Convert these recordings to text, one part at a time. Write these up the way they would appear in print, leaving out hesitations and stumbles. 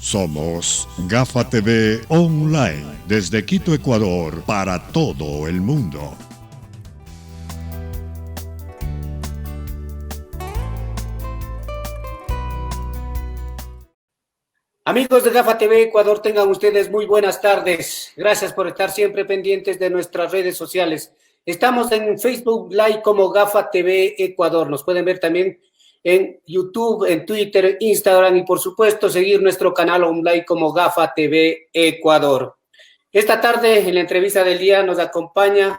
Somos Gafa TV Online, desde Quito, Ecuador, para todo el mundo. Amigos de Gafa TV Ecuador, tengan ustedes muy buenas tardes. Gracias por estar siempre pendientes de nuestras redes sociales. Estamos en Facebook Live como Gafa TV Ecuador. Nos pueden ver también en YouTube, en Twitter, Instagram y por supuesto seguir nuestro canal online como Gafa TV Ecuador. Esta tarde en la entrevista del día nos acompaña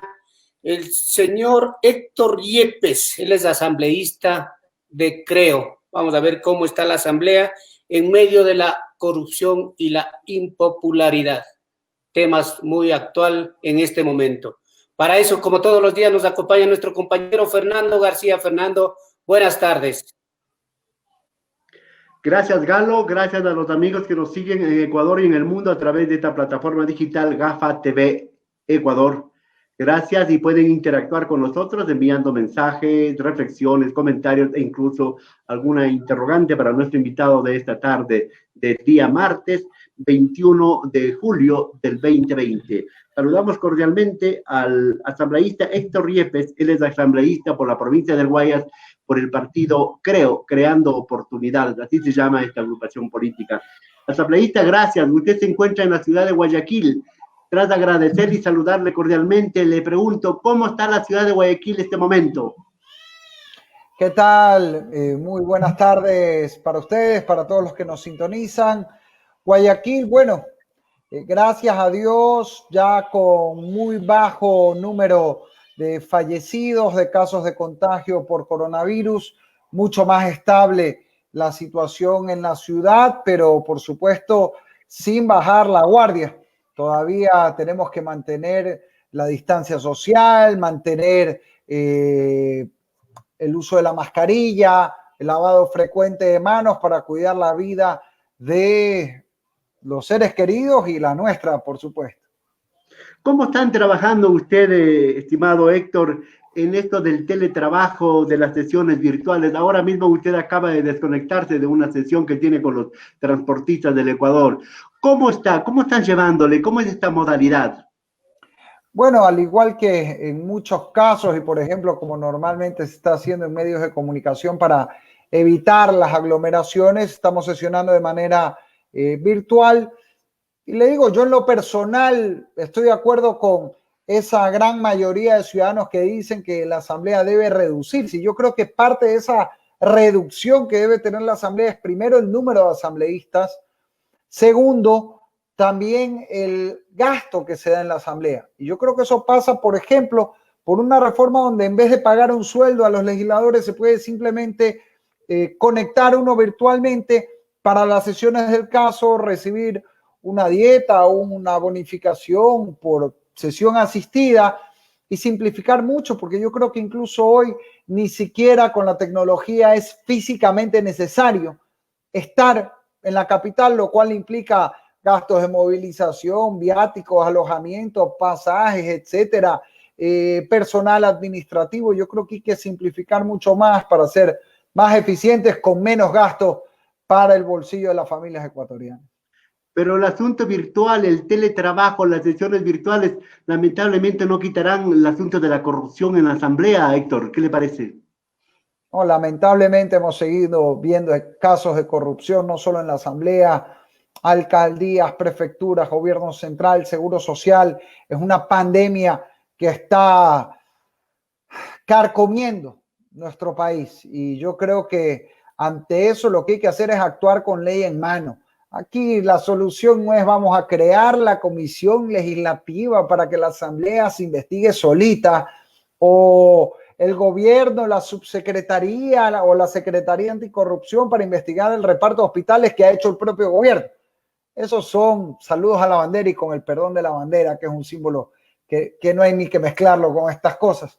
el señor Héctor Yepes. Él es asambleísta de Creo. Vamos a ver cómo está la asamblea en medio de la corrupción y la impopularidad. Temas muy actual en este momento. Para eso, como todos los días, nos acompaña nuestro compañero Fernando García. Fernando, buenas tardes. Gracias, Galo. Gracias a los amigos que nos siguen en Ecuador y en el mundo a través de esta plataforma digital Gafa TV Ecuador. Gracias y pueden interactuar con nosotros enviando mensajes, reflexiones, comentarios e incluso alguna interrogante para nuestro invitado de esta tarde, del día martes 21 de julio del 2020. Saludamos cordialmente al asambleísta Héctor Yepes. Él es asambleísta por la provincia del Guayas, por el partido Creo, Creando Oportunidades, así se llama esta agrupación política. Asambleísta, gracias. Usted se encuentra en la ciudad de Guayaquil. Tras agradecerle y saludarle cordialmente, le pregunto, ¿cómo está la ciudad de Guayaquil en este momento? ¿Qué tal? Muy buenas tardes para ustedes, para todos los que nos sintonizan. Guayaquil, bueno, gracias a Dios, ya con muy bajo número de fallecidos, de casos de contagio por coronavirus, mucho más estable la situación en la ciudad, pero por supuesto sin bajar la guardia. Todavía tenemos que mantener la distancia social, mantener el uso de la mascarilla, el lavado frecuente de manos para cuidar la vida de los seres queridos y la nuestra, por supuesto. ¿Cómo están trabajando ustedes, estimado Héctor, en esto del teletrabajo, de las sesiones virtuales? Ahora mismo usted acaba de desconectarse de una sesión que tiene con los transportistas del Ecuador. ¿Cómo está? ¿Cómo están llevándole? ¿Cómo es esta modalidad? Bueno, al igual que en muchos casos y por ejemplo como normalmente se está haciendo en medios de comunicación para evitar las aglomeraciones, estamos sesionando de manera virtual. Y le digo, yo en lo personal estoy de acuerdo con esa gran mayoría de ciudadanos que dicen que la asamblea debe reducirse. Yo creo que parte de esa reducción que debe tener la asamblea es primero el número de asambleístas, segundo, también el gasto que se da en la asamblea. Y yo creo que eso pasa, por ejemplo, por una reforma donde en vez de pagar un sueldo a los legisladores se puede simplemente conectar uno virtualmente para las sesiones del caso, recibir una dieta o una bonificación por sesión asistida y simplificar mucho, porque yo creo que incluso hoy ni siquiera con la tecnología es físicamente necesario estar en la capital, lo cual implica gastos de movilización, viáticos, alojamientos, pasajes, etcétera, personal administrativo. Yo creo que hay que simplificar mucho más para ser más eficientes con menos gastos para el bolsillo de las familias ecuatorianas. Pero el asunto virtual, el teletrabajo, las sesiones virtuales, lamentablemente no quitarán el asunto de la corrupción en la asamblea, Héctor. ¿Qué le parece? No, lamentablemente hemos seguido viendo casos de corrupción, no solo en la asamblea, alcaldías, prefecturas, gobierno central, seguro social. Es una pandemia que está carcomiendo nuestro país y yo creo que ante eso lo que hay que hacer es actuar con ley en mano. Aquí la solución no es vamos a crear la comisión legislativa para que la asamblea se investigue solita o el gobierno, la subsecretaría o la secretaría anticorrupción para investigar el reparto de hospitales que ha hecho el propio gobierno. Esos son saludos a la bandera y con el perdón de la bandera, que es un símbolo que no hay ni que mezclarlo con estas cosas.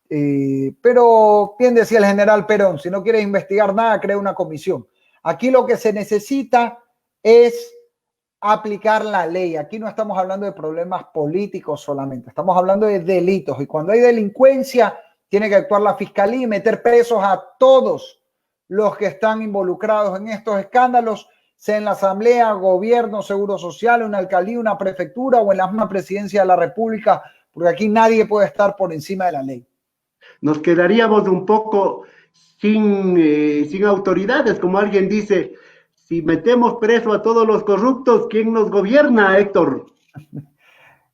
Pero bien decía el general Perón, si no quieres investigar nada, crea una comisión. Aquí lo que se necesita es aplicar la ley. Aquí no estamos hablando de problemas políticos solamente, estamos hablando de delitos. Y cuando hay delincuencia, tiene que actuar la fiscalía y meter presos a todos los que están involucrados en estos escándalos sea en la asamblea, gobierno, seguro social, una alcaldía, una prefectura o en la misma presidencia de la República, porque aquí nadie puede estar por encima de la ley. Nos quedaríamos un poco sin autoridades, como alguien dice, si metemos preso a todos los corruptos, ¿quién nos gobierna, Héctor?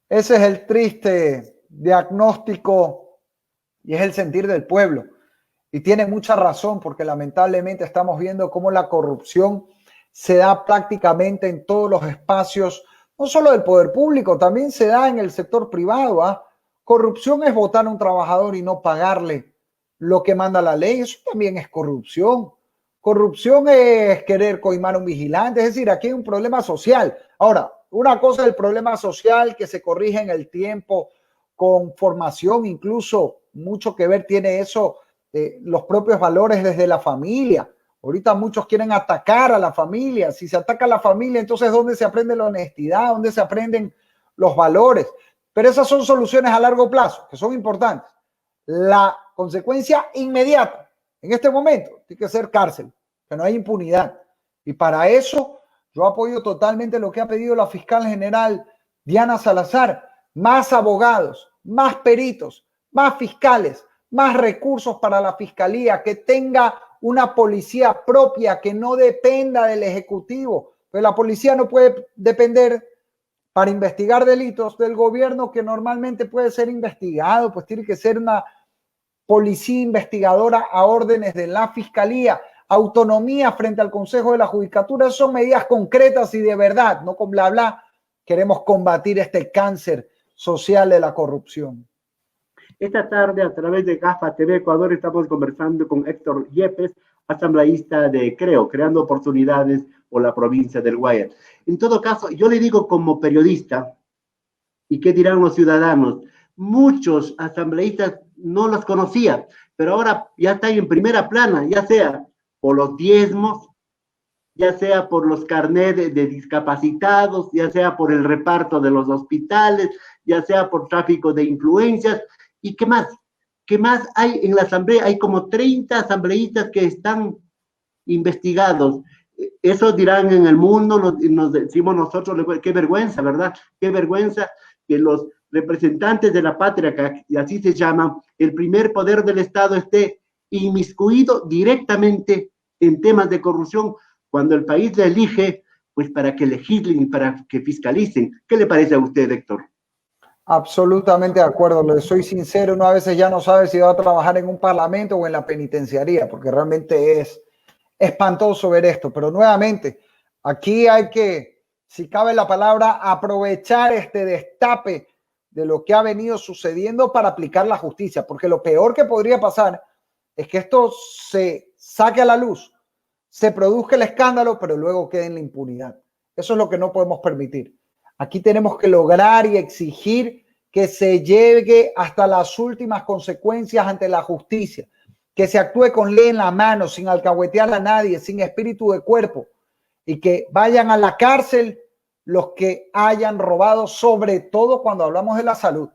Ese es el triste diagnóstico y es el sentir del pueblo. Y tiene mucha razón porque lamentablemente estamos viendo cómo la corrupción se da prácticamente en todos los espacios, no solo del poder público, también se da en el sector privado. Corrupción es votar a un trabajador y no pagarle lo que manda la ley. Eso también es corrupción. Corrupción es querer coimar a un vigilante. Es decir, aquí hay un problema social. Ahora, una cosa es el problema social que se corrige en el tiempo con formación, incluso mucho que ver tiene eso, los propios valores desde la familia. Ahorita muchos quieren atacar a la familia. Si se ataca a la familia, entonces ¿dónde se aprende la honestidad? ¿Dónde se aprenden los valores? Pero esas son soluciones a largo plazo, que son importantes. La consecuencia inmediata, en este momento, tiene que ser cárcel, que no hay impunidad. Y para eso yo apoyo totalmente lo que ha pedido la fiscal general Diana Salazar. Más abogados, más peritos, más fiscales, más recursos para la fiscalía, que tenga una policía propia, que no dependa del Ejecutivo. Pues la policía no puede depender para investigar delitos del gobierno, que normalmente puede ser investigado, pues tiene que ser una policía investigadora a órdenes de la fiscalía. Autonomía frente al Consejo de la Judicatura. Son medidas concretas y de verdad, no con bla bla. Queremos combatir este cáncer social de la corrupción. Esta tarde, a través de GAFA TV Ecuador, estamos conversando con Héctor Yepes, asambleísta de CREO, Creando Oportunidades por la provincia del Guayas. En todo caso, yo le digo como periodista, ¿y qué dirán los ciudadanos? Muchos asambleístas no los conocía, pero ahora ya están en primera plana, ya sea por los diezmos, ya sea por los carnets de discapacitados, ya sea por el reparto de los hospitales, ya sea por tráfico de influencias. ¿Y qué más? ¿Qué más hay en la asamblea? Hay como 30 asambleístas que están investigados. Eso dirán en el mundo, nos decimos nosotros, qué vergüenza, ¿verdad? Qué vergüenza que los representantes de la patria, que así se llaman, el primer poder del Estado, esté inmiscuido directamente en temas de corrupción, cuando el país le elige, pues para que legislen y para que fiscalicen. ¿Qué le parece a usted, Héctor? Absolutamente de acuerdo, le soy sincero, uno a veces ya no sabe si va a trabajar en un parlamento o en la penitenciaría, porque realmente es espantoso ver esto. Pero nuevamente, aquí hay que, si cabe la palabra, aprovechar este destape de lo que ha venido sucediendo para aplicar la justicia, porque lo peor que podría pasar es que esto se saque a la luz, se produzca el escándalo, pero luego quede en la impunidad. Eso es lo que no podemos permitir. Aquí tenemos que lograr y exigir que se llegue hasta las últimas consecuencias ante la justicia, que se actúe con ley en la mano, sin alcahuetear a nadie, sin espíritu de cuerpo, y que vayan a la cárcel los que hayan robado, sobre todo cuando hablamos de la salud,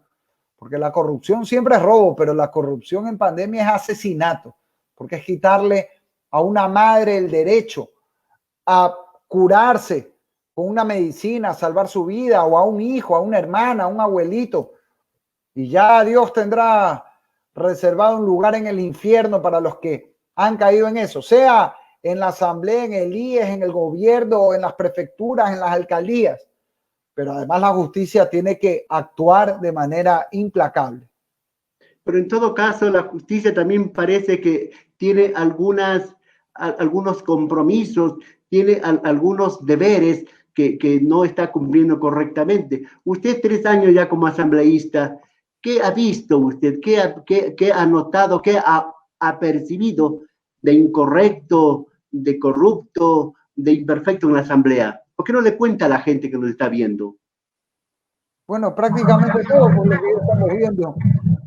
porque la corrupción siempre es robo, pero la corrupción en pandemia es asesinato, porque es quitarle a una madre el derecho a curarse con una medicina, a salvar su vida, o a un hijo, a una hermana, a un abuelito. Y ya Dios tendrá reservado un lugar en el infierno para los que han caído en eso, sea en la asamblea, en el IES, en el gobierno, en las prefecturas, en las alcaldías. Pero además la justicia tiene que actuar de manera implacable. Pero en todo caso, la justicia también parece que tiene algunos compromisos, tiene algunos deberes que no está cumpliendo correctamente. Usted 3 años ya como asambleísta, ¿qué ha visto usted? ¿Qué ha notado? ¿Qué ha percibido de incorrecto, de corrupto, de imperfecto en la asamblea? ¿Por qué no le cuenta a la gente que nos está viendo? Bueno, prácticamente todo, por lo que estamos viendo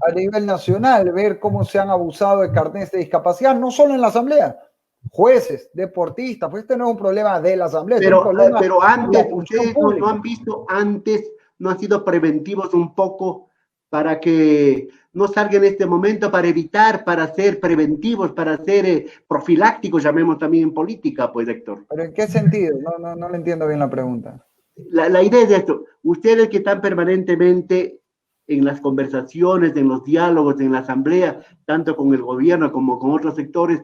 a nivel nacional, ver cómo se han abusado de carnets de discapacidad, no solo en la asamblea, jueces, deportistas, pues este no es un problema de la asamblea. Pero antes, ustedes no han visto antes, no han sido preventivos un poco para que no salga en este momento, para evitar, para ser preventivos, para ser profilácticos, llamemos también en política, pues, Héctor. ¿Pero en qué sentido? No le entiendo bien la pregunta. La idea es esto, ustedes que están permanentemente en las conversaciones, en los diálogos, en la asamblea, tanto con el gobierno como con otros sectores,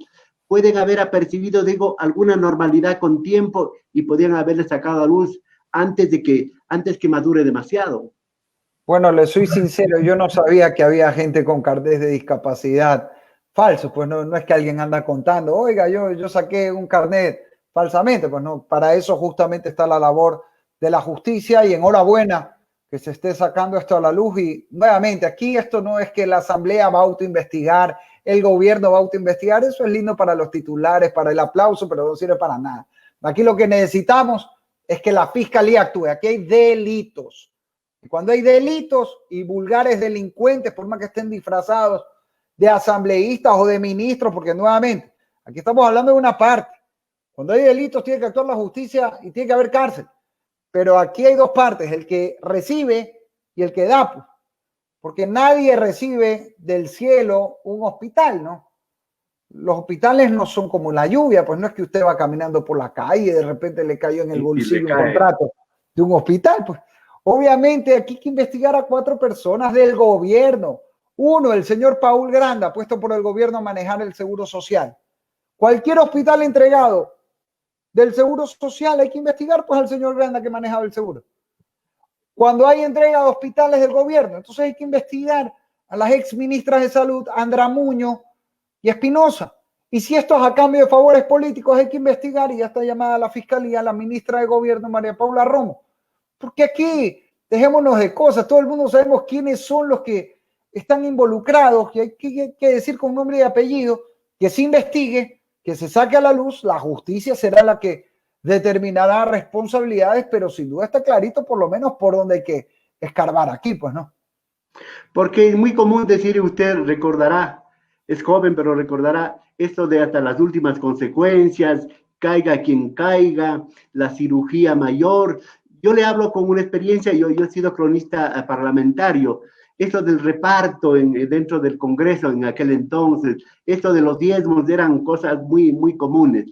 pueden haber apercibido, digo, alguna normalidad con tiempo y podrían haberle sacado a luz antes que madure demasiado. Bueno, le soy sincero, yo no sabía que había gente con carnet de discapacidad falso, pues no es que alguien anda contando, oiga, yo saqué un carnet falsamente, pues no, para eso justamente está la labor de la justicia y enhorabuena que se esté sacando esto a la luz. Y nuevamente, aquí esto no es que la asamblea va a autoinvestigar, el gobierno va a autoinvestigar, eso es lindo para los titulares, para el aplauso, pero no sirve para nada. Aquí lo que necesitamos es que la fiscalía actúe, aquí hay delitos. Y cuando hay delitos y vulgares delincuentes, por más que estén disfrazados de asambleístas o de ministros, porque nuevamente, aquí estamos hablando de una parte. Cuando hay delitos tiene que actuar la justicia y tiene que haber cárcel. Pero aquí hay dos partes, el que recibe y el que da, pues, porque nadie recibe del cielo un hospital, ¿no? Los hospitales no son como la lluvia, pues no es que usted va caminando por la calle y de repente le cayó en el bolsillo un contrato de un hospital, pues. Obviamente aquí hay que investigar a 4 personas del gobierno. Uno, el señor Paul Granda, puesto por el gobierno a manejar el seguro social. Cualquier hospital entregado del seguro social hay que investigar pues al señor Granda que manejaba el seguro. Cuando hay entrega de hospitales del gobierno, entonces hay que investigar a las ex ministras de salud, Andra Muñoz y Espinosa. Y si esto es a cambio de favores políticos, hay que investigar, y ya está llamada a la fiscalía, la ministra de gobierno, María Paula Romo. Porque aquí, dejémonos de cosas, todo el mundo sabemos quiénes son los que están involucrados, que hay que decir con nombre y apellido, que se investigue, que se saque a la luz, la justicia será la que determinará responsabilidades, pero sin duda está clarito por lo menos por donde hay que escarbar aquí, pues, ¿no? Porque es muy común decir, usted recordará, es joven, pero recordará esto de hasta las últimas consecuencias, caiga quien caiga, la cirugía mayor. Yo le hablo con una experiencia, yo he sido cronista parlamentario, esto del reparto dentro del Congreso en aquel entonces, esto de los diezmos eran cosas muy comunes.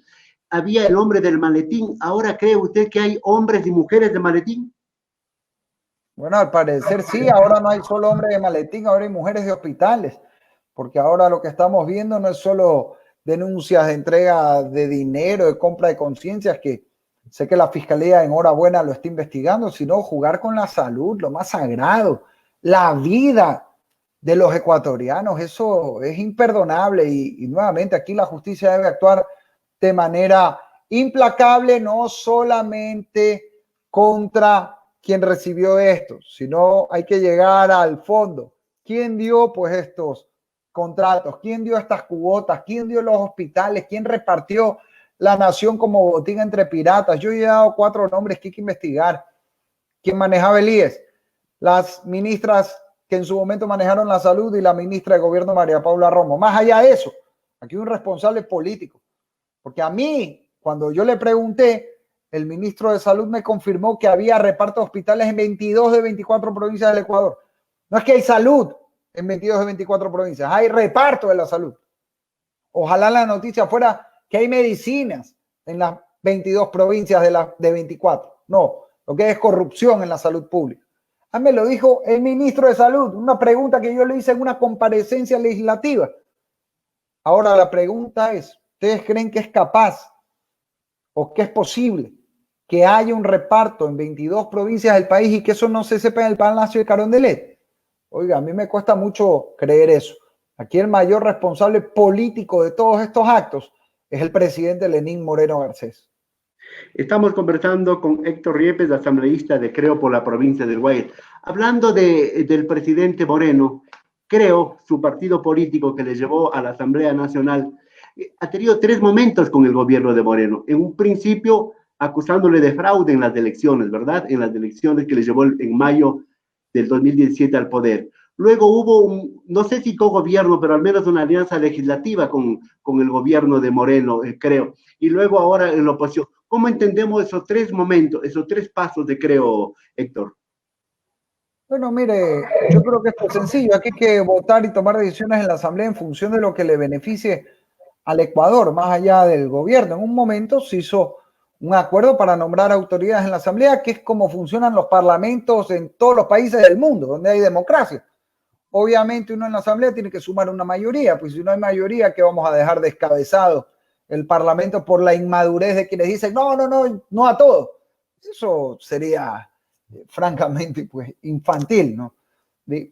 Había el hombre del maletín, ahora ¿cree usted que hay hombres y mujeres de maletín? Bueno, al parecer sí, ahora no hay solo hombres de maletín, ahora hay mujeres de hospitales, porque ahora lo que estamos viendo no es solo denuncias de entrega de dinero, de compra de conciencias, que sé que la fiscalía enhorabuena lo está investigando, sino jugar con la salud, lo más sagrado, la vida de los ecuatorianos. Eso es imperdonable y nuevamente aquí la justicia debe actuar de manera implacable, no solamente contra quien recibió esto, sino hay que llegar al fondo. ¿Quién dio pues estos contratos? ¿Quién dio estas cuotas? ¿Quién dio los hospitales? ¿Quién repartió la nación como botín entre piratas? Yo he dado 4 nombres que hay que investigar. ¿Quién manejaba el IES? Las ministras que en su momento manejaron la salud y la ministra de gobierno María Paula Romo. Más allá de eso, aquí hay un responsable político. Porque a mí, cuando yo le pregunté, el ministro de Salud me confirmó que había reparto de hospitales en 22 de 24 provincias del Ecuador. No es que hay salud en 22 de 24 provincias, hay reparto de la salud. Ojalá la noticia fuera que hay medicinas en las 22 provincias de 24. No, lo que es corrupción en la salud pública. A mí me lo dijo el ministro de Salud, una pregunta que yo le hice en una comparecencia legislativa. Ahora la pregunta es, ¿ustedes creen que es capaz o que es posible que haya un reparto en 22 provincias del país y que eso no se sepa en el Palacio de Carondelet? Oiga, a mí me cuesta mucho creer eso. Aquí el mayor responsable político de todos estos actos es el presidente Lenín Moreno Garcés. Estamos conversando con Héctor Riepes, asambleísta de Creo por la provincia del Guayas. Hablando del presidente Moreno, Creo, su partido político que le llevó a la Asamblea Nacional, ha tenido 3 momentos con el gobierno de Moreno. En un principio, acusándole de fraude en las elecciones, ¿verdad? En las elecciones que le llevó en mayo del 2017 al poder. Luego hubo no sé si cogobierno, pero al menos una alianza legislativa con el gobierno de Moreno, creo. Y luego ahora en la oposición. ¿Cómo entendemos esos 3 momentos, esos 3 pasos de Creo, Héctor? Bueno, mire, yo creo que esto es sencillo. Aquí hay que votar y tomar decisiones en la Asamblea en función de lo que le beneficie al Ecuador, más allá del gobierno. En un momento se hizo un acuerdo para nombrar autoridades en la Asamblea, que es como funcionan los parlamentos en todos los países del mundo, donde hay democracia. Obviamente uno en la Asamblea tiene que sumar una mayoría, pues si no hay mayoría, ¿qué vamos a dejar descabezado el Parlamento por la inmadurez de quienes dicen no a todo? Eso sería francamente pues infantil, ¿no?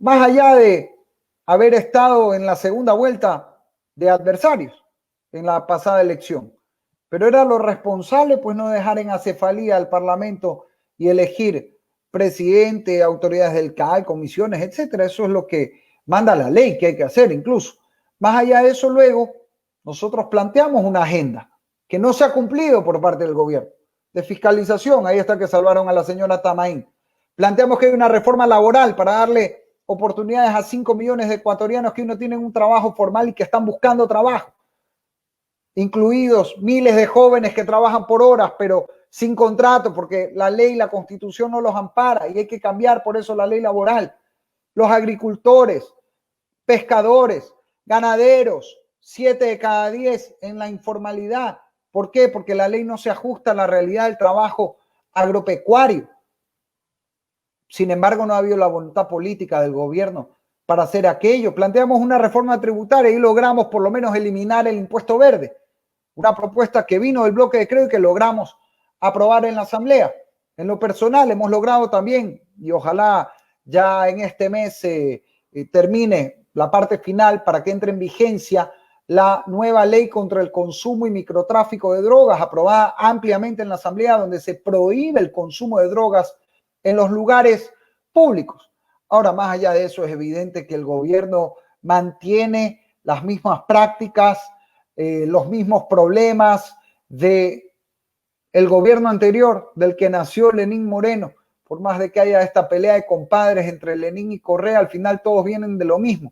Más allá de haber estado en la segunda vuelta de adversarios en la pasada elección, pero era lo responsable pues no dejar en acefalía al Parlamento y elegir presidente, autoridades del CAI, comisiones, etcétera. Eso es lo que manda la ley que hay que hacer incluso. Más allá de eso, luego nosotros planteamos una agenda que no se ha cumplido por parte del gobierno de fiscalización. Ahí está que salvaron a la señora Tamaín. Planteamos que hay una reforma laboral para darle oportunidades a 5 millones de ecuatorianos que hoy no tienen un trabajo formal y que están buscando trabajo, incluidos miles de jóvenes que trabajan por horas, pero sin contrato, porque la ley, la Constitución no los ampara y hay que cambiar por eso la ley laboral. Los agricultores, pescadores, ganaderos, 7 de cada 10 en la informalidad. ¿Por qué? Porque la ley no se ajusta a la realidad del trabajo agropecuario. Sin embargo, no ha habido la voluntad política del gobierno para hacer aquello. Planteamos una reforma tributaria y logramos por lo menos eliminar el impuesto verde. Una propuesta que vino del bloque de crédito y que logramos aprobar en la Asamblea. En lo personal hemos logrado también, y ojalá ya en este mes termine la parte final para que entre en vigencia la nueva ley contra el consumo y microtráfico de drogas, aprobada ampliamente en la Asamblea, donde se prohíbe el consumo de drogas en los lugares públicos. Ahora, más allá de eso, es evidente que el gobierno mantiene las mismas prácticas, los mismos problemas de el gobierno anterior, del que nació Lenín Moreno. Por más de que haya esta pelea de compadres entre Lenín y Correa, al final todos vienen de lo mismo.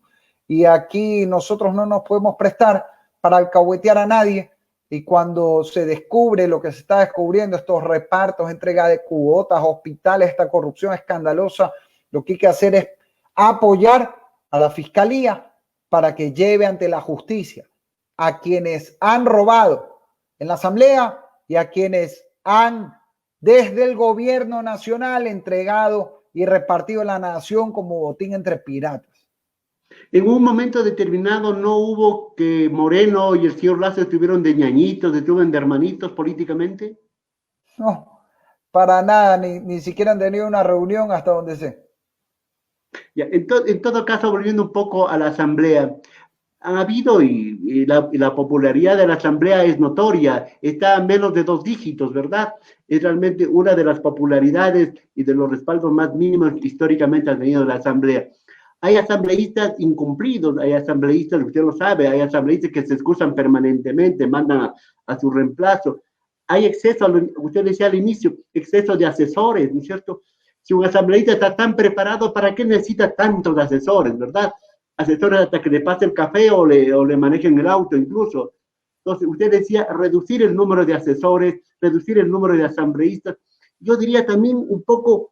Y aquí nosotros no nos podemos prestar para alcahuetear a nadie. Y cuando se descubre lo que se está descubriendo, estos repartos, entrega de cuotas, hospitales, esta corrupción escandalosa, lo que hay que hacer es apoyar a la fiscalía para que lleve ante la justicia a quienes han robado en la Asamblea y a quienes han desde el gobierno nacional entregado y repartido la nación como botín entre piratas. En un momento determinado no hubo que Moreno y el señor Lazo estuvieron de ñañitos, estuvieron de hermanitos políticamente. No, para nada, ni siquiera han tenido una reunión hasta donde sé. Ya, en todo caso, volviendo un poco a la Asamblea, ha habido y la popularidad de la Asamblea es notoria, está a menos de 2 dígitos, ¿verdad? Es realmente una de las popularidades y de los respaldos más mínimos que históricamente ha tenido la Asamblea. Hay asambleístas incumplidos, hay asambleístas, usted lo sabe, hay asambleístas que se excusan permanentemente, mandan a su reemplazo. Hay exceso, usted decía al inicio, exceso de asesores, ¿no es cierto? Si un asambleísta está tan preparado, ¿para qué necesita tantos asesores, verdad? Asesores hasta que le pase el café o le manejen el auto incluso. Entonces, usted decía reducir el número de asesores, reducir el número de asambleístas. Yo diría también un poco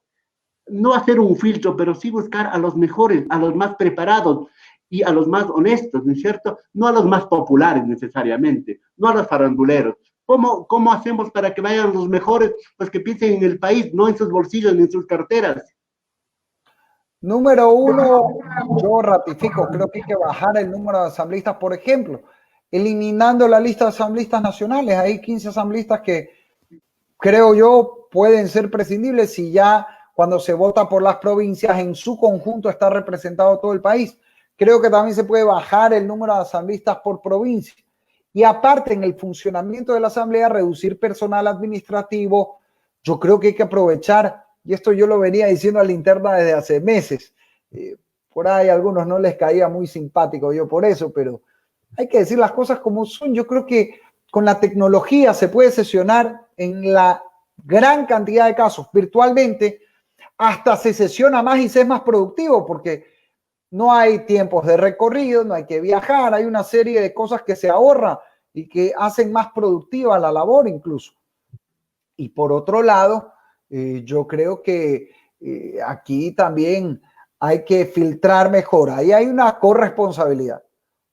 no hacer un filtro, pero sí buscar a los mejores, a los más preparados y a los más honestos, ¿no es cierto? No a los más populares necesariamente, no a los faranduleros. ¿Cómo hacemos para que vayan los mejores, los que piensen en el país, no en sus bolsillos ni en sus carteras? Número uno, yo ratifico, creo que hay que bajar el número de asambleístas, por ejemplo, eliminando la lista de asambleístas nacionales. Hay 15 asambleístas que creo yo pueden ser prescindibles si ya cuando se vota por las provincias en su conjunto está representado todo el país. Creo que también se puede bajar el número de asambleístas por provincia. Y aparte, en el funcionamiento de la Asamblea, reducir personal administrativo. Yo creo que hay que aprovechar, y esto yo lo venía diciendo a la interna desde hace meses. Por ahí a algunos no les caía muy simpático yo por eso, pero hay que decir las cosas como son. Yo creo que con la tecnología se puede sesionar en la gran cantidad de casos virtualmente, hasta se sesiona más y se es más productivo porque no hay tiempos de recorrido, no hay que viajar, hay una serie de cosas que se ahorran y que hacen más productiva la labor incluso. Y por otro lado, yo creo que aquí también hay que filtrar mejor. Ahí hay una corresponsabilidad.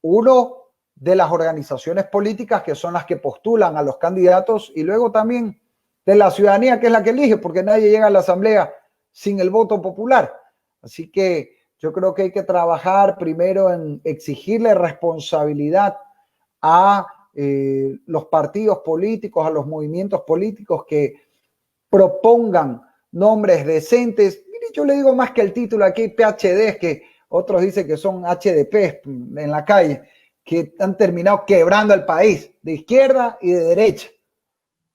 Uno, de las organizaciones políticas que son las que postulan a los candidatos y luego también de la ciudadanía que es la que elige, porque nadie llega a la asamblea sin el voto popular. Así que yo creo que hay que trabajar primero en exigirle responsabilidad a los partidos políticos, a los movimientos políticos que propongan nombres decentes. Mire, yo le digo más que el título aquí, PhDs, que otros dicen que son HDPs en la calle, que han terminado quebrando el país, de izquierda y de derecha.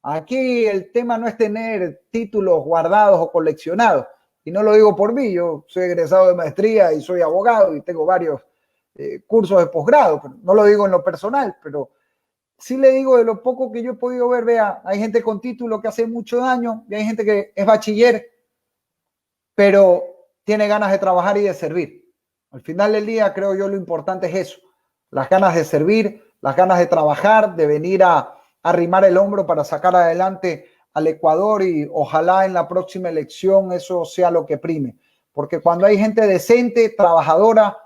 Aquí el tema no es tener títulos guardados o coleccionados, y no lo digo por mí, yo soy egresado de maestría y soy abogado y tengo varios cursos de posgrado, pero no lo digo en lo personal, pero sí le digo de lo poco que yo he podido ver. Vea, hay gente con título que hace mucho daño y hay gente que es bachiller, pero tiene ganas de trabajar y de servir. Al final del día, creo yo, lo importante es eso, las ganas de servir, las ganas de trabajar, de venir a arrimar el hombro para sacar adelante al Ecuador, y ojalá en la próxima elección eso sea lo que prime. Porque cuando hay gente decente, trabajadora,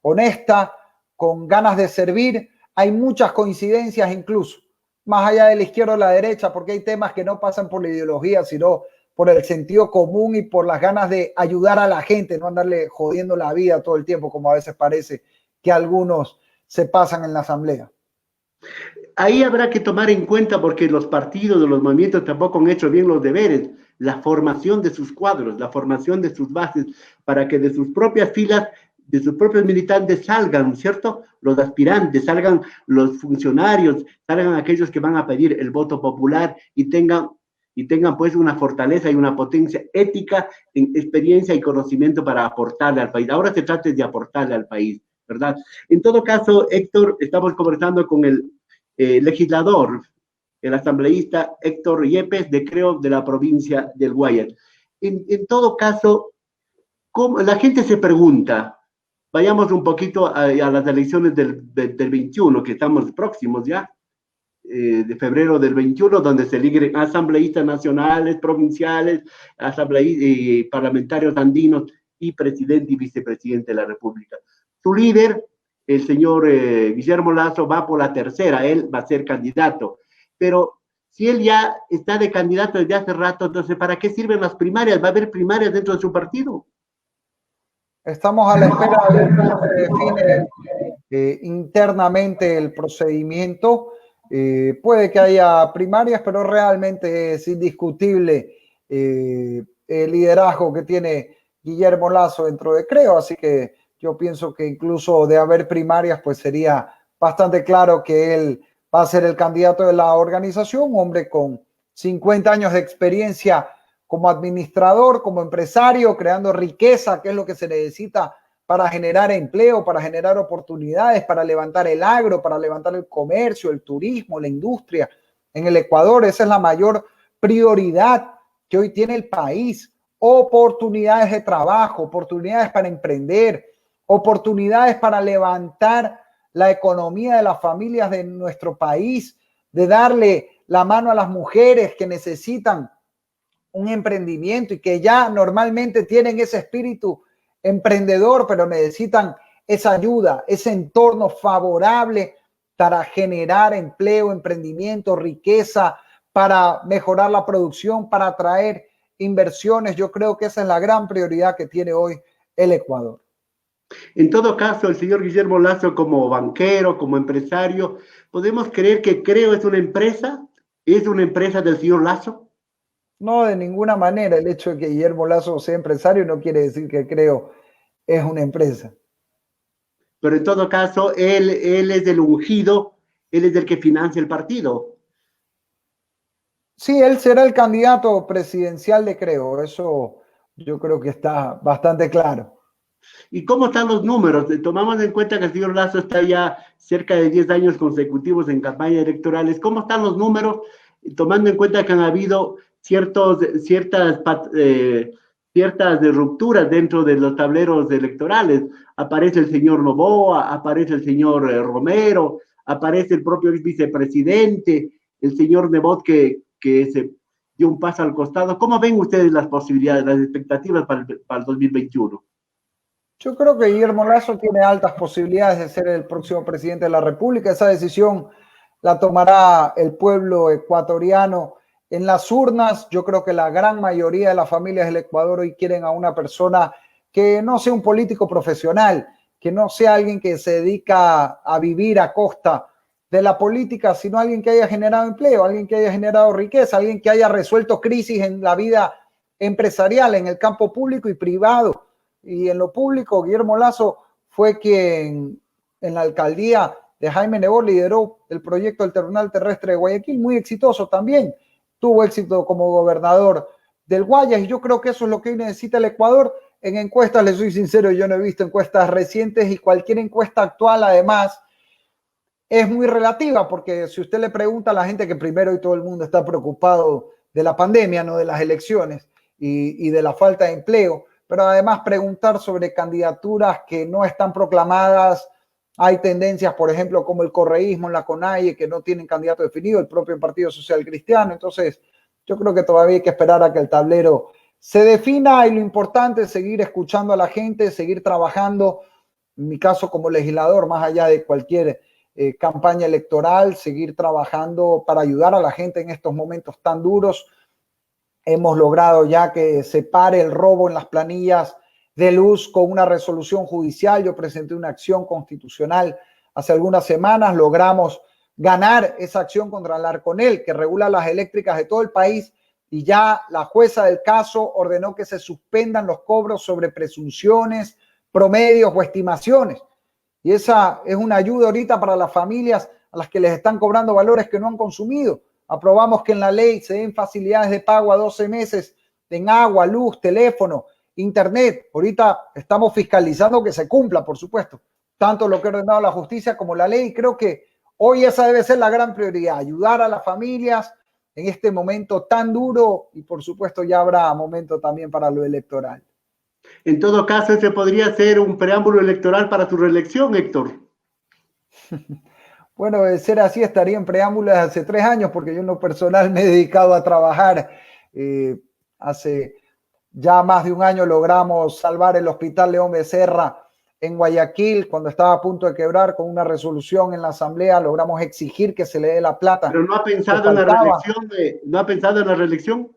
honesta, con ganas de servir, hay muchas coincidencias incluso, más allá de la izquierda o la derecha, porque hay temas que no pasan por la ideología, sino por el sentido común y por las ganas de ayudar a la gente, no andarle jodiendo la vida todo el tiempo, como a veces parece que algunos se pasan en la asamblea. Ahí habrá que tomar en cuenta, porque los partidos, los movimientos tampoco han hecho bien los deberes, la formación de sus cuadros, la formación de sus bases, para que de sus propias filas, de sus propios militantes salgan, ¿cierto? Los aspirantes, salgan los funcionarios, salgan aquellos que van a pedir el voto popular y tengan pues una fortaleza y una potencia ética, en experiencia y conocimiento para aportarle al país. Ahora se trata de aportarle al país, ¿verdad? En todo caso, Héctor, estamos conversando con el legislador, el asambleísta Héctor Yepes, de Creo, de la provincia del Guayas. En todo caso, la gente se pregunta, vayamos un poquito a las elecciones del 21, que estamos próximos ya, de febrero del 21, donde se eligen asambleístas nacionales, provinciales, parlamentarios andinos y presidente y vicepresidente de la República. Su líder, el señor Guillermo Lasso, va por la tercera, él va a ser candidato, pero si él ya está de candidato desde hace rato, entonces ¿para qué sirven las primarias? ¿Va a haber primarias dentro de su partido? Estamos a la espera de cómo se define internamente el procedimiento. Puede que haya primarias, pero realmente es indiscutible el liderazgo que tiene Guillermo Lasso dentro de Creo, así que yo pienso que incluso de haber primarias, pues sería bastante claro que él va a ser el candidato de la organización, un hombre con 50 años de experiencia como administrador, como empresario, creando riqueza, que es lo que se necesita para generar empleo, para generar oportunidades, para levantar el agro, para levantar el comercio, el turismo, la industria en el Ecuador. Esa es la mayor prioridad que hoy tiene el país. Oportunidades de trabajo, oportunidades para emprender, oportunidades para levantar la economía de las familias de nuestro país, de darle la mano a las mujeres que necesitan un emprendimiento y que ya normalmente tienen ese espíritu emprendedor, pero necesitan esa ayuda, ese entorno favorable para generar empleo, emprendimiento, riqueza, para mejorar la producción, para atraer inversiones. Yo creo que esa es la gran prioridad que tiene hoy el Ecuador. En todo caso, el señor Guillermo Lasso, como banquero, como empresario, ¿podemos creer que Creo es una empresa? ¿Es una empresa del señor Lasso? No, de ninguna manera. El hecho de que Guillermo Lasso sea empresario no quiere decir que Creo es una empresa. Pero en todo caso, él es el ungido, él es el que financia el partido. Sí, él será el candidato presidencial de Creo. Eso yo creo que está bastante claro. ¿Y cómo están los números? Tomamos en cuenta que el señor Lasso está ya cerca de 10 años consecutivos en campañas electorales. ¿Cómo están los números? Tomando en cuenta que han habido ciertas rupturas dentro de los tableros electorales. Aparece el señor Noboa, aparece el señor Romero, aparece el propio vicepresidente, el señor Nebot que se dio un paso al costado. ¿Cómo ven ustedes las posibilidades, las expectativas para el 2021? Yo creo que Guillermo Lasso tiene altas posibilidades de ser el próximo presidente de la República. Esa decisión la tomará el pueblo ecuatoriano en las urnas. Yo creo que la gran mayoría de las familias del Ecuador hoy quieren a una persona que no sea un político profesional, que no sea alguien que se dedica a vivir a costa de la política, sino alguien que haya generado empleo, alguien que haya generado riqueza, alguien que haya resuelto crisis en la vida empresarial, en el campo público y privado. Y en lo público, Guillermo Lasso fue quien en la alcaldía de Jaime Nebot lideró el proyecto del Terminal Terrestre de Guayaquil, muy exitoso también. Tuvo éxito como gobernador del Guayas y yo creo que eso es lo que hoy necesita el Ecuador. En encuestas, les soy sincero, yo no he visto encuestas recientes y cualquier encuesta actual, además, es muy relativa, porque si usted le pregunta a la gente que primero y todo el mundo está preocupado de la pandemia, no de las elecciones y de la falta de empleo, pero además preguntar sobre candidaturas que no están proclamadas. Hay tendencias, por ejemplo, como el correísmo en la CONAIE, que no tienen candidato definido, el propio Partido Social Cristiano. Entonces, yo creo que todavía hay que esperar a que el tablero se defina y lo importante es seguir escuchando a la gente, seguir trabajando, en mi caso como legislador, más allá de cualquier campaña electoral, seguir trabajando para ayudar a la gente en estos momentos tan duros. Hemos logrado ya que se pare el robo en las planillas de luz con una resolución judicial. Yo presenté una acción constitucional hace algunas semanas. Logramos ganar esa acción contra el Arconel, que regula las eléctricas de todo el país, y ya la jueza del caso ordenó que se suspendan los cobros sobre presunciones, promedios o estimaciones. Y esa es una ayuda ahorita para las familias a las que les están cobrando valores que no han consumido. Aprobamos que en la ley se den facilidades de pago a 12 meses en agua, luz, teléfono, internet. Ahorita estamos fiscalizando que se cumpla, por supuesto, tanto lo que ha ordenado la justicia como la ley. Creo que hoy esa debe ser la gran prioridad, ayudar a las familias en este momento tan duro y, por supuesto, ya habrá momento también para lo electoral. En todo caso, ese podría ser un preámbulo electoral para tu reelección, Héctor. Bueno, de ser así, estaría en preámbulo desde hace 3 años, porque yo en lo personal me he dedicado a trabajar. Hace ya más de un año logramos salvar el Hospital León Becerra en Guayaquil, cuando estaba a punto de quebrar. Con una resolución en la Asamblea logramos exigir que se le dé la plata. Pero no ha pensado en la reelección, ¿no ha pensado en la reelección?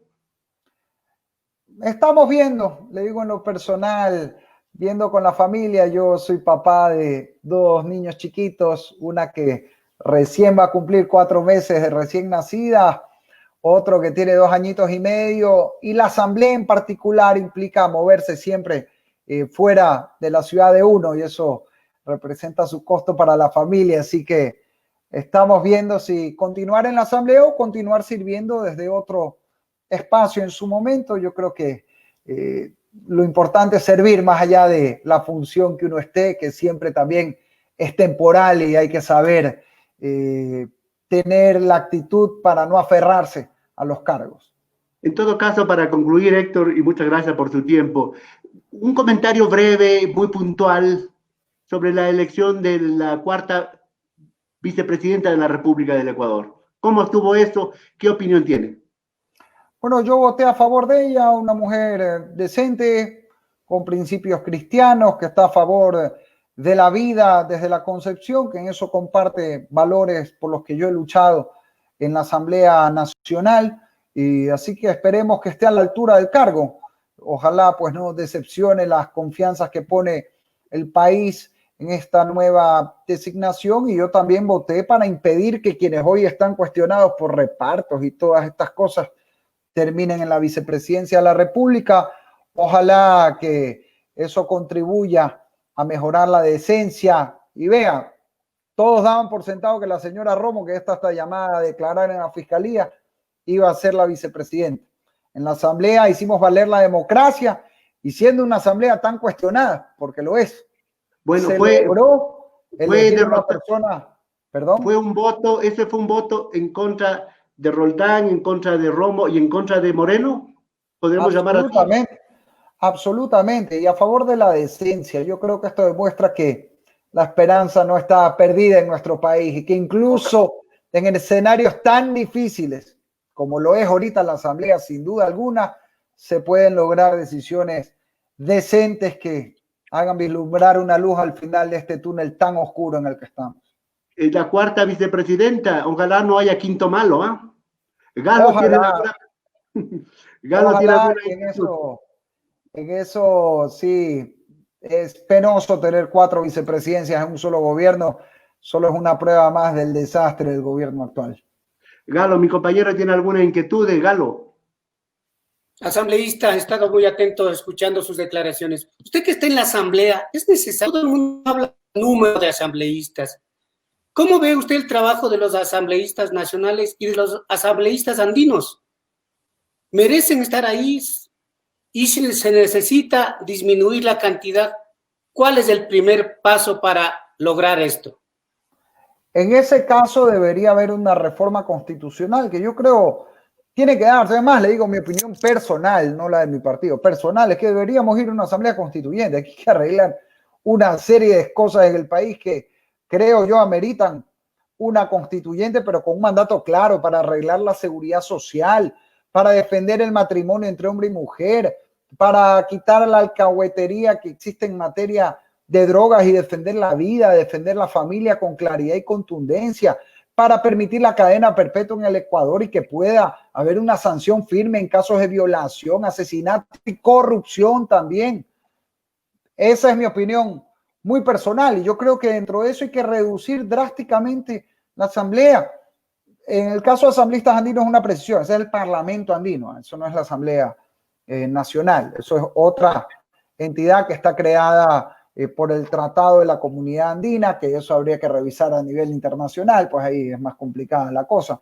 Estamos viendo, le digo en lo personal, viendo con la familia. Yo soy papá de 2 niños chiquitos, una que recién va a cumplir 4 meses de recién nacida, otro que tiene 2 añitos y medio, y la asamblea en particular implica moverse siempre fuera de la ciudad de uno, y eso representa su costo para la familia. Así que estamos viendo si continuar en la asamblea o continuar sirviendo desde otro espacio en su momento. Yo creo que lo importante es servir más allá de la función que uno esté, que siempre también es temporal, y hay que saber tener la actitud para no aferrarse a los cargos. En todo caso, para concluir, Héctor, y muchas gracias por su tiempo, un comentario breve, muy puntual, sobre la elección de la 4ª vicepresidenta de la República del Ecuador. ¿Cómo estuvo esto? ¿Qué opinión tiene? Bueno, yo voté a favor de ella, una mujer decente, con principios cristianos, que está a favor de la vida desde la concepción, que en eso comparte valores por los que yo he luchado en la Asamblea Nacional, y así que esperemos que esté a la altura del cargo. Ojalá pues no decepcione las confianzas que pone el país en esta nueva designación. Y yo también voté para impedir que quienes hoy están cuestionados por repartos y todas estas cosas terminen en la vicepresidencia de la República. Ojalá que eso contribuya a mejorar la decencia. Y vea, todos daban por sentado que la señora Romo, que está llamada a declarar en la fiscalía, iba a ser la vicepresidenta. En la asamblea hicimos valer la democracia, y siendo una asamblea tan cuestionada, porque lo es, bueno, se fue una persona, perdón. Fue un voto, ese fue un voto en contra de Roldán, en contra de Romo y en contra de Moreno, podemos llamar así. Absolutamente, y a favor de la decencia. Yo creo que esto demuestra que la esperanza no está perdida en nuestro país, y que incluso en escenarios tan difíciles como lo es ahorita la asamblea, sin duda alguna, se pueden lograr decisiones decentes que hagan vislumbrar una luz al final de este túnel tan oscuro en el que estamos. La cuarta vicepresidenta, ojalá no haya quinto malo, ¿ah? Galo Ojalá. tiene alguna... Galo tiene Ojalá alguna... en eso sí, es penoso tener 4 vicepresidencias en un solo gobierno, solo es una prueba más del desastre del gobierno actual. Galo, mi compañero tiene alguna inquietud, Galo. Asambleísta, he estado muy atento escuchando sus declaraciones. Usted que está en la asamblea, es necesario, todo el mundo habla del número de asambleístas. ¿Cómo ve usted el trabajo de los asambleístas nacionales y de los asambleístas andinos? ¿Merecen estar ahí? Y si se necesita disminuir la cantidad, ¿cuál es el primer paso para lograr esto? En ese caso debería haber una reforma constitucional que yo creo tiene que darse. Además, le digo mi opinión personal, no la de mi partido. Personal, es que deberíamos ir a una asamblea constituyente. Hay que arreglar una serie de cosas en el país que creo yo ameritan una constituyente, pero con un mandato claro para arreglar la seguridad social, para defender el matrimonio entre hombre y mujer, para quitar la alcahuetería que existe en materia de drogas y defender la vida, defender la familia con claridad y contundencia, para permitir la cadena perpetua en el Ecuador y que pueda haber una sanción firme en casos de violación, asesinato y corrupción también. Esa es mi opinión muy personal y yo creo que dentro de eso hay que reducir drásticamente la asamblea. En el caso de asambleístas andinos es una precisión, ese es el Parlamento andino, eso no es la Asamblea Nacional, eso es otra entidad que está creada por el Tratado de la Comunidad Andina, que eso habría que revisar a nivel internacional, pues ahí es más complicada la cosa.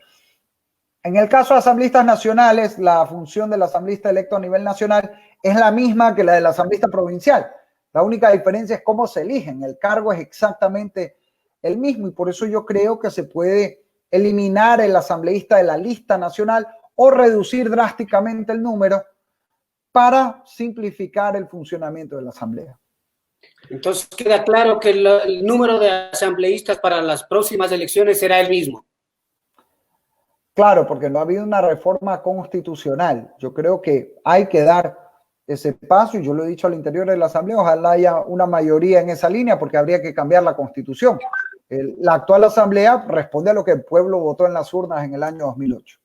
En el caso de asambleístas nacionales, la función del asambleísta electo a nivel nacional es la misma que la del asambleísta provincial. La única diferencia es cómo se eligen, el cargo es exactamente el mismo y por eso yo creo que se puede eliminar el asambleísta de la lista nacional o reducir drásticamente el número para simplificar el funcionamiento de la asamblea. Entonces queda claro que el número de asambleístas para las próximas elecciones será el mismo. Claro, porque no ha habido una reforma constitucional. Yo creo que hay que dar ese paso y yo lo he dicho al interior de la asamblea, ojalá haya una mayoría en esa línea porque habría que cambiar la constitución. La actual asamblea responde a lo que el pueblo votó en las urnas en el año 2008.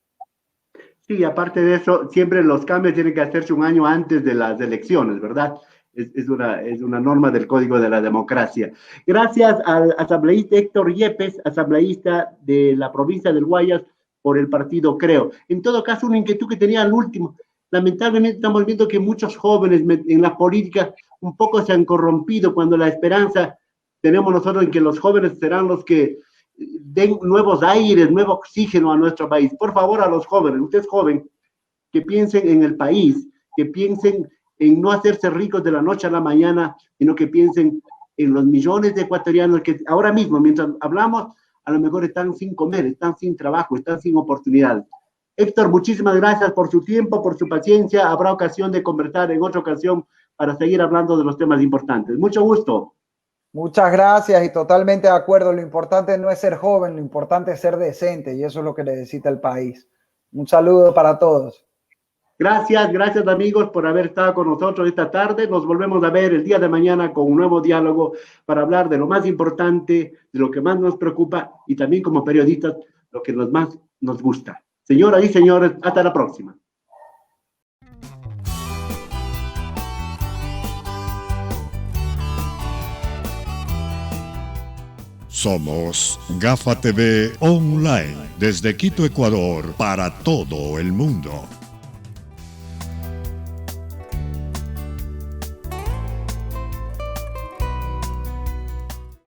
Sí, aparte de eso, siempre los cambios tienen que hacerse un año antes de las elecciones, ¿verdad? Es una norma del Código de la Democracia. Gracias al asambleísta Héctor Yepes, asambleísta de la provincia del Guayas, por el partido Creo. En todo caso, una inquietud que tenía al último. Lamentablemente estamos viendo que muchos jóvenes en la política un poco se han corrompido cuando la esperanza tenemos nosotros en que los jóvenes serán los que den nuevos aires, nuevo oxígeno a nuestro país. Por favor, a los jóvenes, usted es joven, que piensen en el país, que piensen en no hacerse ricos de la noche a la mañana, sino que piensen en los millones de ecuatorianos que ahora mismo, mientras hablamos, a lo mejor están sin comer, están sin trabajo, están sin oportunidades. Héctor, muchísimas gracias por su tiempo, por su paciencia. Habrá ocasión de conversar en otra ocasión para seguir hablando de los temas importantes. Mucho gusto. Muchas gracias y totalmente de acuerdo. Lo importante no es ser joven, lo importante es ser decente y eso es lo que necesita el país. Un saludo para todos. Gracias amigos por haber estado con nosotros esta tarde. Nos volvemos a ver el día de mañana con un nuevo diálogo para hablar de lo más importante, de lo que más nos preocupa y también como periodistas lo que más nos gusta. Señoras y señores, hasta la próxima. Somos Gafa TV Online, desde Quito, Ecuador, para todo el mundo.